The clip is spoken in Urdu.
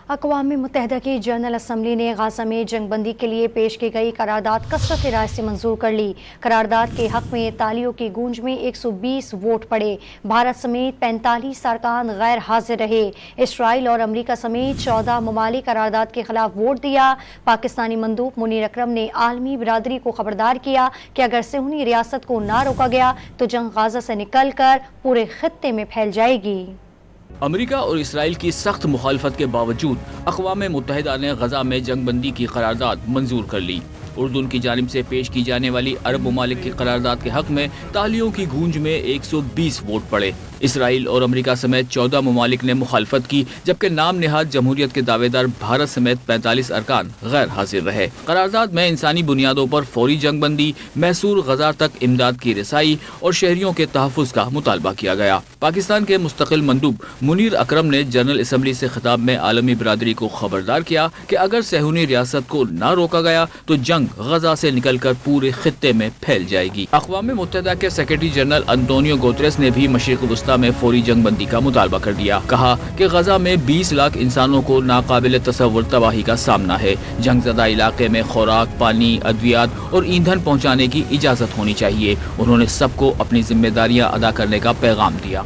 اقوام متحدہ کی جنرل اسمبلی نے غزہ میں جنگ بندی کے لیے پیش کی گئی قرارداد کثرت رائے سے منظور کر لی۔ قرارداد کے حق میں تالیوں کی گونج میں 120 ووٹ پڑے۔ بھارت سمیت 45 ارکان غیر حاضر رہے۔ اسرائیل اور امریکہ سمیت 14 ممالک قرارداد کے خلاف ووٹ دیا۔ پاکستانی مندوب منیر اکرم نے عالمی برادری کو خبردار کیا کہ اگر صہیونی ریاست کو نہ روکا گیا تو جنگ غزہ سے نکل کر پورے خطے میں پھیل جائے گی۔ امریکہ اور اسرائیل کی سخت مخالفت کے باوجود اقوام متحدہ نے غزہ میں جنگ بندی کی قرارداد منظور کر لی۔ اردن کی جانب سے پیش کی جانے والی عرب ممالک کی قرارداد کے حق میں تالیوں کی گونج میں 120 ووٹ پڑے۔ اسرائیل اور امریکہ سمیت 14 ممالک نے مخالفت کی، جبکہ نام نہاد جمہوریت کے دعوے دار بھارت سمیت 45 ارکان غیر حاضر رہے۔ قرارداد میں انسانی بنیادوں پر فوری جنگ بندی، محصور غزہ تک امداد کی رسائی اور شہریوں کے تحفظ کا مطالبہ کیا گیا۔ پاکستان کے مستقل مندوب منیر اکرم نے جنرل اسمبلی سے خطاب میں عالمی برادری کو خبردار کیا کہ اگر صہیونی ریاست کو نہ روکا گیا تو جنگ غزہ سے نکل کر پورے خطے میں پھیل جائے گی۔ اقوام متحدہ کے سیکرٹری جنرل انطونیو گوتریس نے بھی مشرق وسطیٰ میں فوری جنگ بندی کا مطالبہ کر دیا۔ کہا کہ غزہ میں 20 لاکھ انسانوں کو ناقابل تصور تباہی کا سامنا ہے۔ جنگ زدہ علاقے میں خوراک، پانی، ادویات اور ایندھن پہنچانے کی اجازت ہونی چاہیے۔ انہوں نے سب کو اپنی ذمہ داریاں ادا کرنے کا پیغام دیا۔